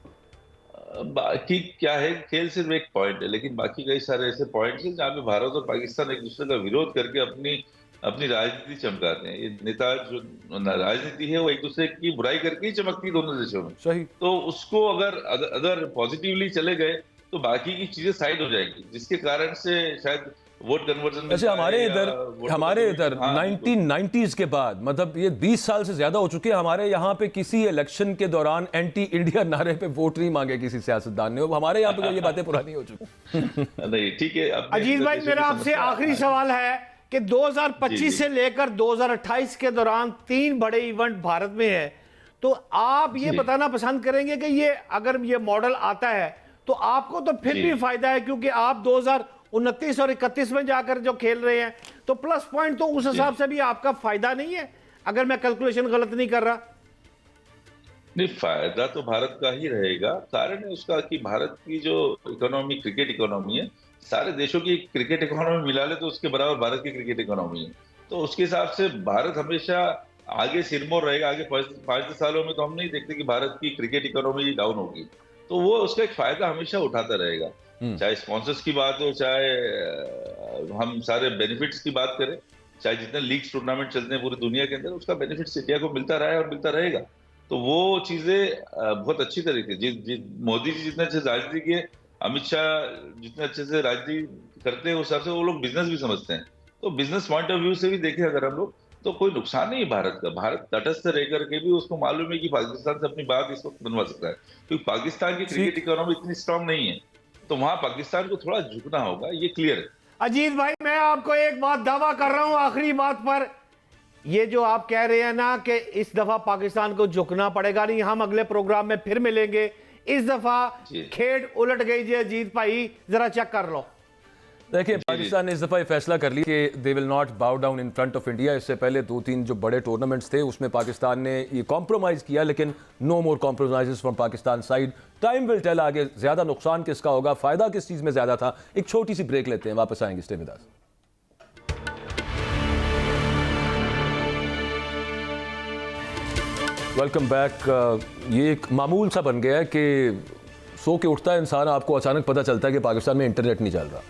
बाकी क्या है, खेल सिर्फ एक पॉइंट है, लेकिन बाकी कई सारे ऐसे पॉइंट्स हैं जहाँ पे भारत और पाकिस्तान एक दूसरे का विरोध करके अपनी राजनीति चमकाते हैं। ये नेता जो राजनीति है वो एक दूसरे की बुराई करके ही चमकती है दोनों देशों में। सही। तो उसको अगर पॉजिटिवली चले गए तो बाकी की चीजें साइड हो जाएगी, जिसके कारण से शायद वोट कन्वर्जन। वैसे हमारे इधर 1990s के बाद, मतलब ये 20 साल से ज्यादा हो चुके हैं, हमारे यहाँ पे किसी इलेक्शन के दौरान एंटी इंडिया नारे पे वोट नहीं मांगे किसी सियासतदान ने। हमारे यहाँ पे ये बातें पुरानी हो चुकी। नहीं, ठीक है। अजीत भाई, मेरा आपसे आखिरी सवाल है कि 2025 से लेकर 2028 के दौरान 3 बड़े इवेंट भारत में है, तो आप ये बताना पसंद करेंगे कि अगर ये मॉडल आता है तो आपको तो फिर भी फायदा है, क्योंकि आप 2029 और 31 में जाकर जो खेल रहे हैं, तो प्लस पॉइंट तो उस हिसाब से भी आपका फायदा नहीं है, अगर मैं कैलकुलेशन गलत नहीं कर रहा? नहीं, फायदा तो भारत का ही रहेगा। कारण है उसका कि भारत की जो इकोनॉमी, क्रिकेट इकोनॉमी है, सारे देशों की क्रिकेट इकोनॉमी मिला ले तो उसके बराबर भारत की क्रिकेट इकोनॉमी है। तो उसके हिसाब से भारत हमेशा आगे सिरमौर रहेगा। आगे 5 सालों में तो हम नहीं देखते कि भारत की क्रिकेट इकोनॉमी डाउन होगी। तो वो उसका एक फायदा हमेशा उठाता रहेगा, चाहे स्पॉन्सर्स की बात हो, चाहे हम सारे बेनिफिट्स की बात करें, चाहे जितने लीग्स टूर्नामेंट चलते हैं पूरी दुनिया के अंदर, उसका बेनिफिट इंडिया को मिलता रहा है और मिलता रहेगा। तो वो चीजें बहुत अच्छी तरीके से मोदी जी जितने अच्छे राजनीति किए, अमित शाह जितने अच्छे से राजनीति करते हैं, उस हिसाब से वो लोग बिजनेस भी समझते हैं। तो बिजनेस पॉइंट ऑफ व्यू से भी देखें अगर हम लोग, तो कोई नुकसान नहीं है भारत का। भारत तटस्थ रह करके भी उसको मालूम है कि पाकिस्तान से अपनी बात इस वक्त बनवा सकता है, क्योंकि पाकिस्तान की क्रिकेट इकोनॉमी इतनी स्ट्रांग नहीं है। तो वहां पाकिस्तान को थोड़ा झुकना होगा, ये क्लियर है। अजीत भाई, मैं आपको एक बात दावा कर रहा हूं आखिरी बात पर, ये जो आप कह रहे हैं ना कि इस दफा पाकिस्तान को झुकना पड़ेगा नहीं, हम अगले प्रोग्राम में फिर मिलेंगे। इस दफा खेड उलट गई जी अजीत भाई, जरा चेक कर लो। देखिए, पाकिस्तान ने इस दफ़ा ये फैसला कर लिया कि दे विल नॉट बाउ down in front of India. इससे पहले 2-3 जो बड़े टूर्नामेंट्स थे उसमें पाकिस्तान ने ये कॉम्प्रोमाइज़ किया, लेकिन no more compromise from Pakistan side. Time will tell आगे ज़्यादा नुकसान किसका होगा, फ़ायदा किस चीज़ में ज़्यादा था। एक छोटी सी ब्रेक लेते हैं, वापस आएंगे। Stay with us. Welcome back. ये एक मामूल सा बन गया है कि सो के उठता है इंसान, आपको अचानक पता चलता है कि पाकिस्तान में इंटरनेट नहीं चल रहा,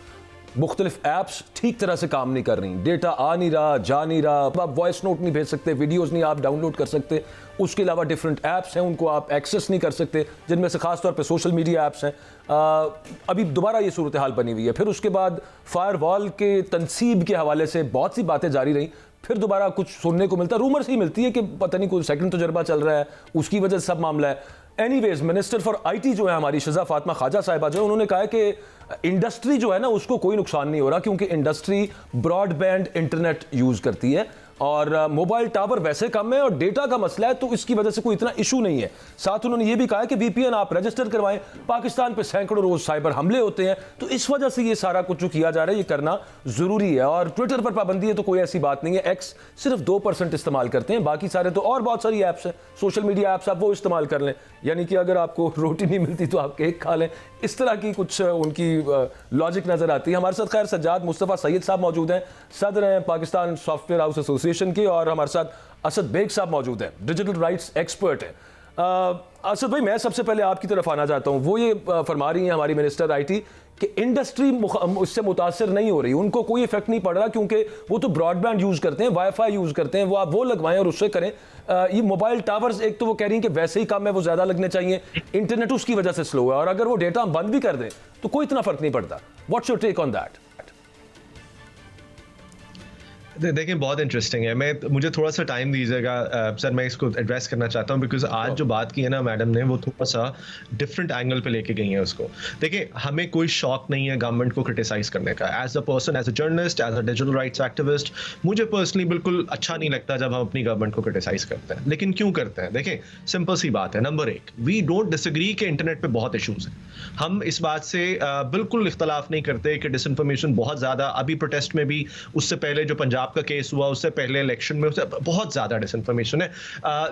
मुख्तलिफ ऐप्स ठीक तरह से काम नहीं कर रही, डेटा आ नहीं रहा, जा नहीं रहा, आप वॉइस नोट नहीं भेज सकते, वीडियोस नहीं आप डाउनलोड कर सकते, उसके अलावा डिफरेंट ऐप्स हैं उनको आप एक्सेस नहीं कर सकते, जिनमें से खास तौर पे सोशल मीडिया ऐप्स हैं। अभी दोबारा ये सूरत हाल बनी हुई है। फिर उसके बाद फायरवॉल के तनसीब के हवाले से बहुत सी बातें जारी रहीं, फिर दोबारा कुछ सुनने को मिलता, रूमर्स ही मिलती है कि पता नहीं कोई सेकंड तजर्बा चल रहा है, उसकी वजह से सब मामला है। एनीवेज, मिनिस्टर फॉर आईटी जो है हमारी शिजा फातिमा ख्वाजा साहिबा जो है, उन्होंने कहा है कि इंडस्ट्री जो है ना उसको कोई नुकसान नहीं हो रहा, क्योंकि इंडस्ट्री ब्रॉडबैंड इंटरनेट यूज करती है और मोबाइल टावर वैसे कम है और डेटा का मसला है, तो इसकी वजह से कोई इतना इशू नहीं है। साथ उन्होंने ये भी कहा कि वीपीएन आप रजिस्टर करवाएं, पाकिस्तान पे सैकड़ों रोज साइबर हमले होते हैं, तो इस वजह से ये सारा कुछ जो किया जा रहा है ये करना जरूरी है। और ट्विटर पर पाबंदी है तो कोई ऐसी बात नहीं है, एक्स सिर्फ 2% इस्तेमाल करते हैं, बाकी सारे तो और बहुत सारी ऐप्स हैं, सोशल मीडिया ऐप्स, आप वो इस्तेमाल कर लें। यानी कि अगर आपको रोटी नहीं मिलती तो आप केक खा लें, इस तरह की कुछ उनकी लॉजिक नजर आती है। हमारे साथ खैर सज्जाद मुस्तफ़ा सैयद साहब मौजूद हैं, सदर हैं पाकिस्तान सॉफ्टवेयर हाउस एसोसिएशन के, और हमारे साथ असद बेग साहब मौजूद हैं, डिजिटल राइट्स एक्सपर्ट हैं। असद भाई, मैं सबसे पहले आपकी तरफ आना चाहता हूँ। वो ये फरमा रही हैं हमारी मिनिस्टर आईटी कि इंडस्ट्री इससे मुतासर नहीं हो रही, उनको कोई इफेक्ट नहीं पड़ रहा, क्योंकि वो तो ब्रॉडबैंड यूज करते हैं, वाईफाई यूज करते हैं, वो आप वो लगवाएं और उससे करें। ये मोबाइल टावर्स एक तो वो कह रही हैं कि वैसे ही कम है, वो ज्यादा लगने चाहिए, इंटरनेट उसकी वजह से स्लो है, और अगर वो डेटा हम बंद भी कर दें तो कोई इतना फर्क नहीं पड़ता। What's your take on that? देखिए, बहुत इंटरेस्टिंग है। मुझे थोड़ा सा टाइम दीजिएगा सर, मैं इसको एड्रेस करना चाहता हूँ, बिकॉज आज जो बात की है ना मैडम ने, वो थोड़ा सा डिफरेंट एंगल पे लेके गई है उसको। देखिए, हमें कोई शौक नहीं है गवर्नमेंट को क्रिटिसाइज करने का। As a person, as a journalist, as a digital rights activist, मुझे पर्सनली बिल्कुल अच्छा नहीं लगता जब हम अपनी गवर्नमेंट को क्रिटिसाइज करते हैं। लेकिन क्यों करते हैं? देखिए, सिंपल सी बात है। नंबर 1, वी डोंट डिसएग्री कि इंटरनेट पे बहुत इशूज हैं। हम इस बात से बिल्कुल इख्तलाफ नहीं करते कि डिसइंफॉर्मेशन बहुत ज्यादा, अभी प्रोटेस्ट में भी, उससे पहले जो पंजाब का केस हुआ, उससे पहले इलेक्शन में, उससे बहुत ज्यादा डिसइंफॉर्मेशन है।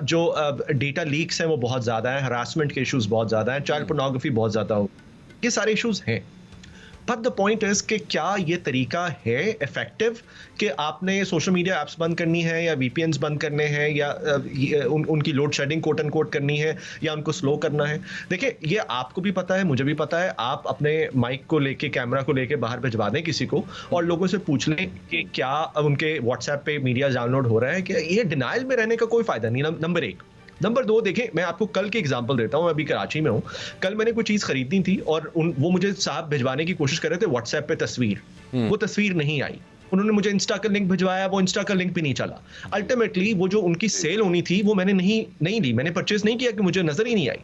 जो डेटा लीक्स हैं वो बहुत ज्यादा है, हरासमेंट के इश्यूज बहुत ज्यादा है, चाइल्ड पोर्नोग्राफी बहुत ज्यादा हो, ये सारे इश्यूज हैं। बट द पॉइंट इज कि क्या ये तरीका है इफेक्टिव कि आपने सोशल मीडिया ऐप्स बंद करनी है, या वीपीएन्स बंद करने हैं, या उनकी load shedding quote and quote करनी है, या उनको स्लो करना है? देखिए, ये आपको भी पता है, मुझे भी पता है। आप अपने माइक को लेके, कैमरा को लेके बाहर भिजवा दें किसी को, और लोगों से पूछ लें कि क्या उनके व्हाट्सएप पे मीडिया डाउनलोड हो रहा है, कि ये डिनाइल में रहने का कोई फायदा नहीं। नंबर 1। नंबर 2, देखें, मैं आपको कल की एग्जांपल देता हूं। मैं अभी कराची में हूं। कल मैंने कोई चीज खरीदनी थी और वो मुझे साहब भिजवाने की कोशिश कर रहे थे व्हाट्सएप पे तस्वीर, वो तस्वीर नहीं आई। उन्होंने मुझे इंस्टा का लिंक भिजवाया, वो इंस्टा का लिंक भी नहीं चला। अल्टीमेटली वो जो उनकी सेल होनी थी वो मैंने नहीं ली, मैंने परचेज नहीं किया, कि मुझे नजर ही नहीं आई।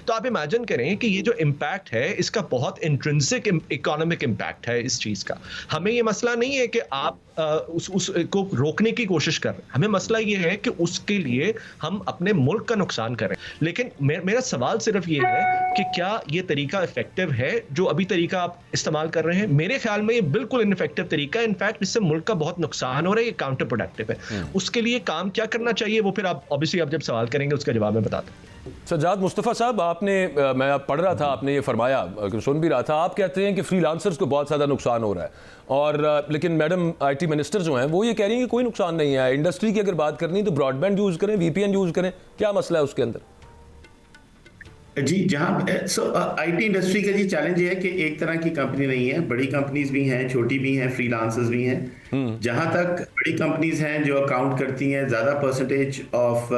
तो आप इमेजिन करें कि ये जो इम्पैक्ट है, इसका बहुत इंट्रिंसिक इकोनॉमिक इम्पैक्ट है इस चीज का। हमें ये मसला नहीं है कि आप उसको रोकने की कोशिश कर रहे हैं, हमें मसला ये है कि उसके लिए हम अपने मुल्क का नुकसान करें। लेकिन मेरा सवाल सिर्फ ये है कि क्या ये तरीका इफेक्टिव है जो अभी तरीका आप इस्तेमाल कर रहे हैं? मेरे ख्याल में ये बिल्कुल इनफेक्टिव तरीका है। इनफैक्ट इससे मुल्क का बहुत नुकसान हो रहा है, ये काउंटर प्रोडक्टिव है। उसके लिए काम क्या करना चाहिए, वो फिर आप ऑब्वियसली आप जब सवाल करेंगे उसका जवाब मैं बताता हूं। सज्जाद मुस्तफ़ा साहब, आपने, मैं पढ़ रहा था, आपने ये फरमाया, सुन भी रहा था, आप कहते हैं कि फ्रीलांसर्स को बहुत ज़्यादा नुकसान हो रहा है, और लेकिन मैडम आईटी मिनिस्टर जो हैं वो ये कह रही हैं कि कोई नुकसान नहीं है। इंडस्ट्री की अगर बात करनी तो ब्रॉडबैंड यूज़ करें, वीपीएन यूज़ करें, क्या मसला है उसके अंदर? जी, जहाँ आईटी इंडस्ट्री का जी चैलेंज ये है कि एक तरह की कंपनी नहीं है, बड़ी कंपनीज भी हैं, छोटी भी हैं, फ्रीलांसर्स भी हैं। जहां तक बड़ी कंपनीज हैं जो अकाउंट करती हैं ज़्यादा परसेंटेज ऑफ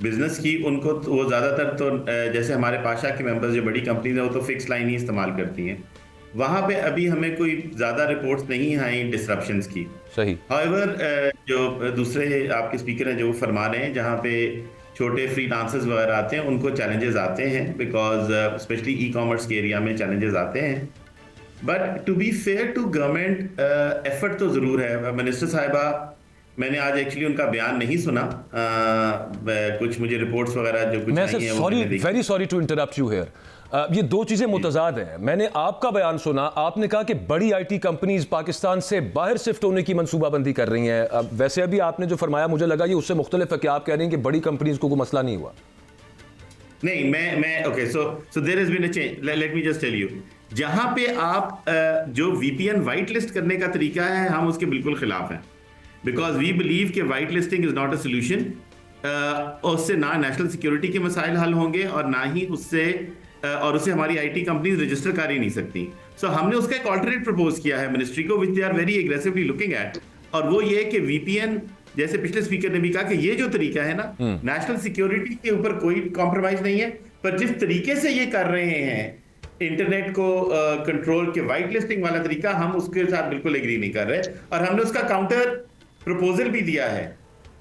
बिजनेस की, उनको वो ज़्यादातर तो जैसे हमारे पाशा के मेंबर्स जो बड़ी कंपनीज हैं वो तो फिक्स लाइन ही इस्तेमाल करती हैं। वहाँ पे अभी हमें कोई ज़्यादा रिपोर्ट्स नहीं आई डिसरप्शंस की। सही। हाउएवर जो दूसरे आपके स्पीकर हैं जो फरमा रहे हैं, जहाँ पे छोटे फ्रीलांसर्स वगैरह आते हैं, उनको चैलेंजेस आते हैं, बिकॉज स्पेशली ई कॉमर्स के एरिया में चैलेंजेस आते हैं। But to be fair to government, effort तो जरूर है। मिनिस्टर साहिबा, मैंने आज एक्चुअली उनका बयान नहीं सुना, कुछ मुझे रिपोर्ट्स वगैरह जो कुछ आई हैं, sorry, very sorry to interrupt you here. ये दो चीजें मुतजाद हैं। मैंने आपका बयान सुना, आपने कहा कि बड़ी आईटी कंपनीज पाकिस्तान से बाहर शिफ्ट होने की मंसूबाबंदी कर रही हैं। अब वैसे अभी आपने जो फरमाया मुझे लगा ये उससे मुख्तलिफ है कि आप कह रहे हैं कि बड़ी कंपनीज को कोई मसला नहीं हुआ। नहीं, मैं okay, so there has been a change. Let me just tell you, जहां पे आप जो वीपीएन वाइट लिस्ट करने का तरीका है, हम उसके बिल्कुल खिलाफ हैं, बिकॉज वी बिलीव कि white listing is not a solution. उससे ना नेशनल सिक्योरिटी के मसाइल हल होंगे और ना ही उससे हमारी आईटी कंपनीज रजिस्टर कर ही नहीं सकती। सो हमने उसका एक ऑल्टरनेट प्रपोज किया है मिनिस्ट्री को, which they are very aggressively looking at, और वो ये कि वीपीएन, जैसे पिछले स्पीकर ने भी कहा कि ये जो तरीका है ना, नेशनल सिक्योरिटी के ऊपर कोई कॉम्प्रोमाइज नहीं है, पर जिस तरीके से ये कर रहे हैं इंटरनेट को कंट्रोल के वाइट लिस्टिंग वाला तरीका, हम उसके साथ बिल्कुल एग्री नहीं कर रहे। और हमने उसका काउंटर प्रपोजल भी दिया है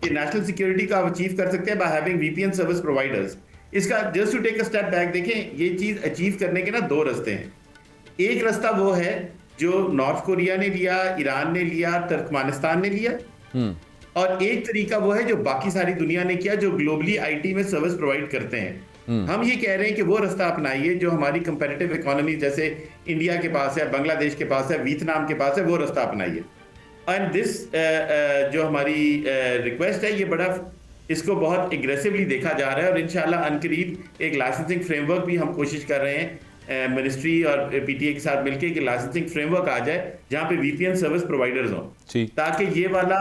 कि नेशनल सिक्योरिटी को आप अचीव कर सकते हैं by having VPN service providers. इसका just to take a step back, देखें ये चीज अचीव करने के ना दो रास्ते हैं। एक रास्ता वो है जो नॉर्थ कोरिया ने लिया, ईरान ने लिया, तुर्कमेनिस्तान ने लिया, और एक तरीका वो है जो बाकी सारी दुनिया ने किया, जो ग्लोबली आईटी में सर्विस प्रोवाइड करते हैं। हम ये कह रहे हैं कि वो रास्ता अपनाइए जो हमारी कंपैरेटिव इकोनॉमी जैसे इंडिया के पास है, बांग्लादेश के पास है, वियतनाम के पास है, वो रास्ता अपनाइए। एंड दिस जो हमारी रिक्वेस्ट है, ये बड़ा इसको बहुत एग्रेसिवली देखा जा रहा है, और इंशाल्लाह अनकरीब एक लाइसेंसिंग फ्रेमवर्क भी हम कोशिश कर रहे हैं मिनिस्ट्री और पीटीए के साथ मिलकर कि लाइसेंसिंग फ्रेमवर्क आ जाए जहां पे वीपीएन सर्विस प्रोवाइडर्स हों, ताकि ये वाला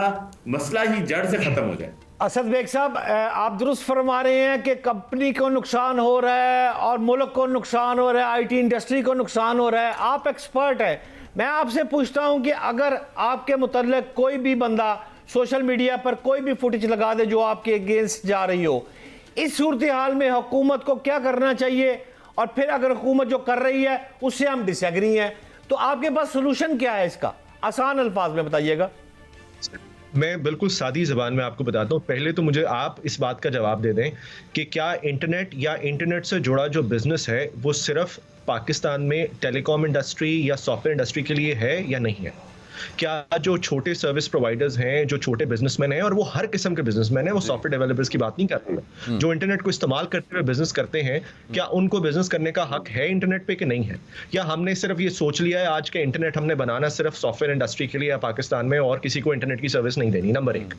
मसला ही जड़ से खत्म हो जाए। असद बेग साहब, आप दुरुस्त फरमा रहे हैं कि कंपनी को नुकसान हो रहा है और मुल्क को नुकसान हो रहा है, आईटी इंडस्ट्री को नुकसान हो रहा है। आप एक्सपर्ट हैं, मैं आपसे पूछता हूं कि अगर आपके मुतल्लिक कोई भी बंदा सोशल मीडिया पर कोई भी फुटेज लगा दे जो आपके अगेंस्ट जा रही हो, इस सूरत हाल में हुकूमत को क्या करना चाहिए? और फिर अगर हुकूमत जो कर रही है उससे हम डिसएग्री हैं, तो आपके पास सोल्यूशन क्या है इसका? आसान अल्फाज में बताइएगा। मैं बिल्कुल सादी ज़बान में आपको बताता हूँ। पहले तो मुझे आप इस बात का जवाब दे दें कि क्या इंटरनेट या इंटरनेट से जुड़ा जो बिजनेस है वो सिर्फ पाकिस्तान में टेलीकॉम इंडस्ट्री या सॉफ्टवेयर इंडस्ट्री के लिए है या नहीं है? क्या जो छोटे सर्विस प्रोवाइडर्स हैं, जो छोटे बिजनेसमैन हैं, और वो हर किस्म के बिजनेसमैन हैं, वो सॉफ्टवेयर डेवलपर्स की बात नहीं कर रहे, जो इंटरनेट को इस्तेमाल करते हुए बिजनेस करते हैं, क्या उनको बिजनेस करने का हक है इंटरनेट पे कि नहीं है? या हमने सिर्फ ये सोच लिया है आज के इंटरनेट हमने बनाना सिर्फ सॉफ्टवेयर इंडस्ट्री के लिए या पाकिस्तान में और किसी को इंटरनेट की सर्विस नहीं देनी? नंबर एक।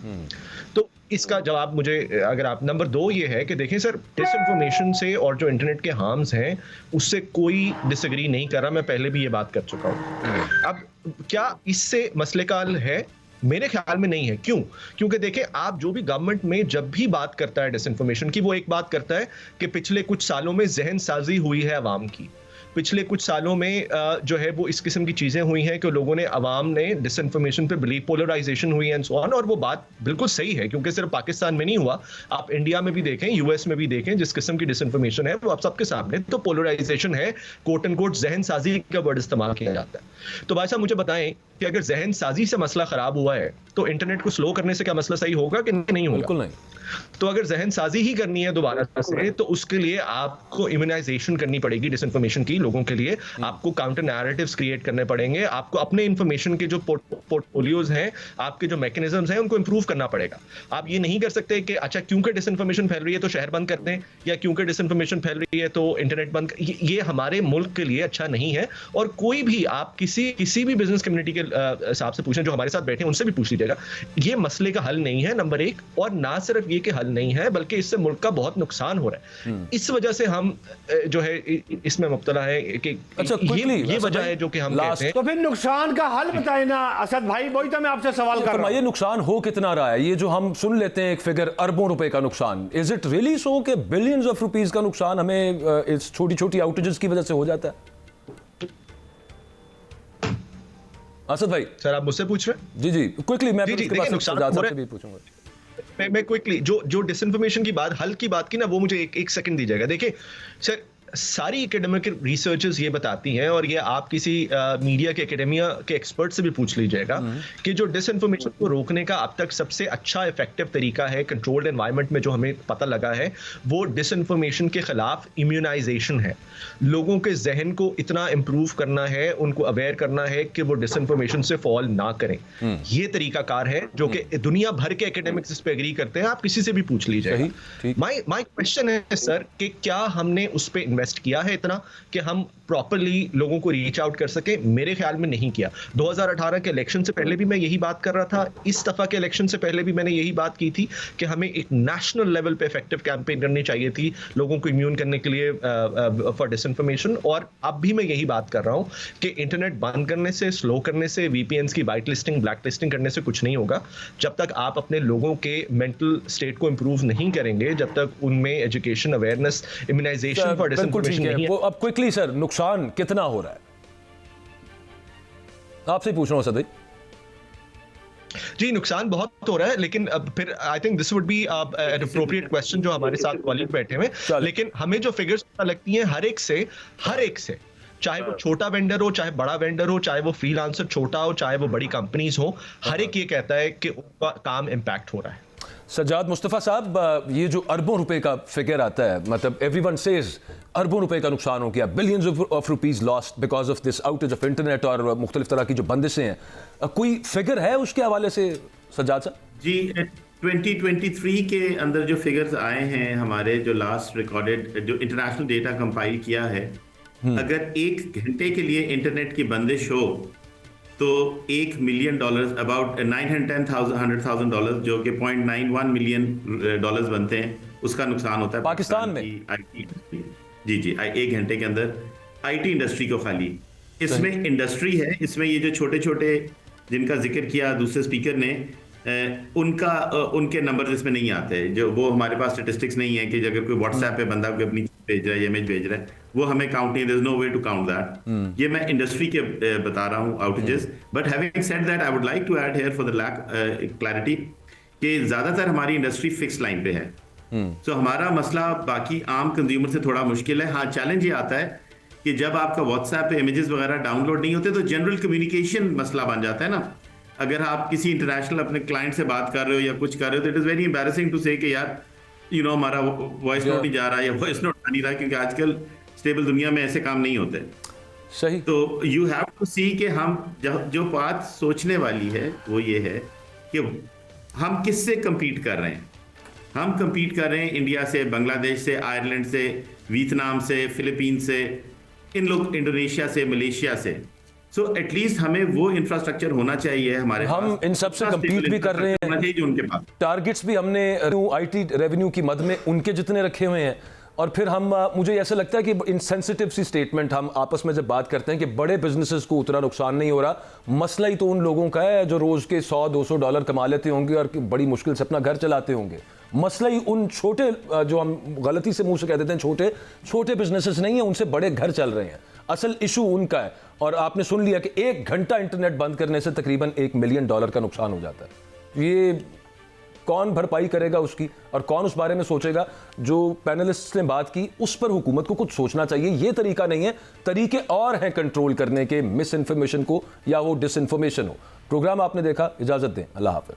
तो इसका जवाब मुझे अगर आप, नंबर दो ये है कि देखें सर, डिसइंफॉर्मेशन से और जो इंटरनेट के हार्म्स हैं उससे कोई डिसएग्री नहीं कर रहा, मैं पहले भी ये बात कर चुका हूँ। अब क्या इससे मसले का हल है? मेरे ख्याल में नहीं है। क्यों? क्योंकि देखें, आप जो भी गवर्नमेंट में जब भी बात करता है डिसइंफॉर्मेशन की, वो एक बात करता है कि पिछले कुछ सालों में जहन साजी हुई है अवाम की, पिछले कुछ सालों में जो है वो इस किस्म की चीज़ें हुई हैं कि लोगों ने, अवाम ने डिसइंफॉर्मेशन पे बिलीव, पोलराइजेशन हुई एंड सो ऑन। और वो बात बिल्कुल सही है, क्योंकि सिर्फ पाकिस्तान में नहीं हुआ, आप इंडिया में भी देखें, यूएस में भी देखें, जिस किस्म की डिसइंफॉर्मेशन है वो आप सबके सामने। तो पोलराइजेशन है, कोट एंड कोट जहन साजी का वर्ड इस्तेमाल किया जाता है। तो भाई साहब मुझे बताएं कि अगर जहन साजी से मसला खराब हुआ है तो इंटरनेट को स्लो करने से क्या मसला सही होगा कि नहीं होगा? बिल्कुल नहीं। तो अगर जहन साजी ही करनी है दोबारा से, तो उसके लिए आपको इम्यूनाइजेशन करनी पड़ेगी डिसइंफॉर्मेशन की। लोगों के लिए आपको काउंटर नैरेटिव्स क्रिएट करने पड़ेंगे, आपको अपने इंफॉर्मेशन के जो पोर्टफोलियोज हैं, आपके जो मैकेनिज्म्स हैं, उनको इंप्रूव करना पड़ेगा। आप ये नहीं कर सकते कि अच्छा क्योंकि डिसइंफॉर्मेशन फैल रही है तो शहर बंद कर दें, या क्योंकि डिसइंफॉर्मेशन फैल रही है तो इंटरनेट बंद। ये हमारे मुल्क के लिए अच्छा नहीं है। और कोई भी, आप किसी भी बिजनेस कम्युनिटी के हिसाब से पूछें जो हमारे साथ बैठे हैं, उनसे भी पूछ लीजिएगा, ये मसले का हल नहीं है, नंबर एक। और ना सिर्फ ये कि हल नहीं है, बल्कि इससे मुल्क का बहुत नुकसान हो रहा है। इस वजह से हम जो है इसमें मुब्तला है कि अच्छा, ये वजह है जो कि हम कहते हैं। तो फिर नुकसान का हल बताए ना असद भाई, वही तो मैं आपसे सवाल कर रहा हूं। ये नुकसान हो कितना रहा है? ये जो हम सुन लेते हैं एक फिगर अरबों रुपए का नुकसान, इज इट रियली सो कि बिलियंस ऑफ रुपीस का नुकसान हमें इस छोटी छोटी आउटेजेस की वजह से हो जाता है? असद भाई सर आप मुझसे पूछ रहे हैं? जी जी, क्विकली मैं नुकसान भी पूछूंगा। मैं क्विकली जो डिसइंफॉर्मेशन की बात, हल की बात की ना, वो मुझे एक सेकंड दीजिएगा। देखिए सर, सारी एकेडमिक रिसर्चेस ये बताती हैं, और ये आप किसी मीडिया के एकेडेमिया के एक्सपर्ट से भी पूछ लीजिएगा, कि जो डिसइंफॉर्मेशन को रोकने का अब तक सबसे अच्छा इफेक्टिव तरीका है कंट्रोल्ड एनवायरनमेंट में जो हमें पता लगा है, वो डिसइंफॉर्मेशन के खिलाफ इम्यूनाइजेशन है। लोगों के जहन को इतना इंप्रूव करना है, उनको अवेयर करना है कि वो डिसइंफॉर्मेशन से फॉल ना करें। ये तरीकाकार है जो कि दुनिया भर के एकेडमिक्स इस पे एग्री करते हैं, आप किसी से भी पूछ लीजिएगा। माय क्वेश्चन है सर कि क्या हमने उस पे इन्वेस्ट किया है इतना कि हम प्रॉपर्ली लोगों को रीच आउट कर सके? मेरे ख्याल में नहीं किया। 2018 के इलेक्शन से पहले भी मैं यही बात कर रहा था, इस दफा के इलेक्शन से पहले भी मैंने यही बात की थी कि हमें एक नेशनल लेवल पे इफेक्टिव कैंपेन करनी चाहिए थी लोगों को इम्यून करने के लिए फॉर डिसइंफॉर्मेशन। और अब भी मैं यही बात कर रहा हूं कि इंटरनेट बंद करने से, स्लो करने से, वीपीएन्स की वाइट लिस्टिंग, ब्लैक लिस्टिंग करने से कुछ नहीं होगा। जब तक आप अपने लोगों के मेंटल स्टेट को इंप्रूव नहीं करेंगे, जब तक उनमें education, awareness, immunisation for disinformation नहीं है। वो अब क्विकली सर, नुकसान कितना हो रहा है? आपसे पूछ रहा हूं सदी जी। नुकसान बहुत हो रहा है, लेकिन फिर I think this would be an appropriate question जो हमारे साथ कॉलीग बैठे हुए, लेकिन हमें जो फिगर्स पता लगती हैं हर एक से, चाहे वो छोटा वेंडर हो, चाहे बड़ा वेंडर हो, चाहे वो फ्रीलांसर छोटा हो, चाहे वो बड़ी कंपनीज हो, हर एक ये कहता है कि उनका काम इम्पैक्ट हो रहा है। सज्जाद मुस्तफ़ा साहब, ये जो अरबों रुपए का फिगर आता है, मतलब एवरीवन सेज अरबों रुपए का नुकसान हो गया, billions of rupees lost because of this outage of internet और मुख्तलिफ तरह की जो बंदिशें हैं, कोई फिगर है उसके हवाले से सज्जाद साहब? जी, 2023 के अंदर जो फिगर्स आए हैं हमारे, जो लास्ट रिकॉर्डेड जो इंटरनेशनल डेटा कंपाइल किया है, अगर 1 घंटे के लिए इंटरनेट की बंदिश हो तो $1 मिलियन, अबाउट $910,000 जो कि $0.91 मिलियन बनते हैं, उसका नुकसान होता है पाकिस्तान में। जी, 1 घंटे के अंदर आईटी इंडस्ट्री को खाली। इसमें इंडस्ट्री है, इसमें ये जो छोटे छोटे जिनका जिक्र किया दूसरे स्पीकर ने, उनके नंबर इसमें नहीं आते, जो वो हमारे पास स्टेटिस्टिक्स नहीं है कि अगर कोई व्हाट्सएप पे बंदा कोई अपनी भेज रहा है, इमेज भेज रहा है, वो हमें काउंट नहीं, there is no way to count that. ये मैं इंडस्ट्री के बता रहा हूँ outages. But having said that, I would like to add here for the lack clarity कि ज्यादातर हमारी इंडस्ट्री फिक्स लाइन पे है। सो हमारा मसला बाकी आम कंज्यूमर से थोड़ा मुश्किल है। हाँ, चैलेंज ये आता है कि जब आपका व्हाट्सएप पे इमेजेस वगैरह डाउनलोड नहीं होते तो जनरल कम्युनिकेशन मसला बन जाता है ना। अगर आप किसी इंटरनेशनल अपने क्लाइंट से बात कर रहे हो या कुछ कर रहे हो तो it is very embarrassing to say कि यार हमारा वॉइस नोट नहीं जा रहा या वॉइस नोट आ नहीं रहा, क्योंकि आजकल स्टेबल दुनिया में ऐसे काम नहीं होते। सही। तो यू हैव टू सी कि हम जो बात सोचने वाली है वो ये है कि हम किससे कम्पीट कर रहे हैं। हम कम्पीट कर रहे हैं इंडिया से, बांग्लादेश से, आयरलैंड से, वियतनाम से, फिलीपीन से, इन लोग इंडोनेशिया से, मलेशिया से। सो एटलीस्ट हमें वो इंफ्रास्ट्रक्चर होना चाहिए हमारे हम पास। इन सब से कम्पीट भी कर रहे हैं, जो उनके पास टारगेट्स भी हमने आईटी रेवेन्यू की मद में उनके जितने रखे हुए हैं। और फिर हम, मुझे ऐसा लगता है कि इनसेंसिटिव सी स्टेटमेंट हम आपस में जब बात करते हैं कि बड़े बिजनेसेस को उतना नुकसान नहीं हो रहा, मसला ही तो उन लोगों का है जो रोज के $100-200 कमा लेते होंगे और बड़ी मुश्किल से अपना घर चलाते होंगे। मसला ही उन छोटे, जो हम गलती से मुंह से कह देते हैं छोटे बिजनेसेस नहीं है, उनसे बड़े घर चल रहे हैं। असल इशू उनका है। और आपने सुन लिया कि 1 घंटा इंटरनेट बंद करने से तकरीबन $1 मिलियन का नुकसान हो जाता है। ये कौन भरपाई करेगा उसकी, और कौन उस बारे में सोचेगा? जो पैनलिस्ट ने बात की उस पर हुकूमत को कुछ सोचना चाहिए। ये तरीका नहीं है, तरीके और हैं कंट्रोल करने के, मिस इन्फॉर्मेशन को या वो डिसइंफॉर्मेशन हो। प्रोग्राम आपने देखा, इजाजत दें, अल्लाह हाफिज।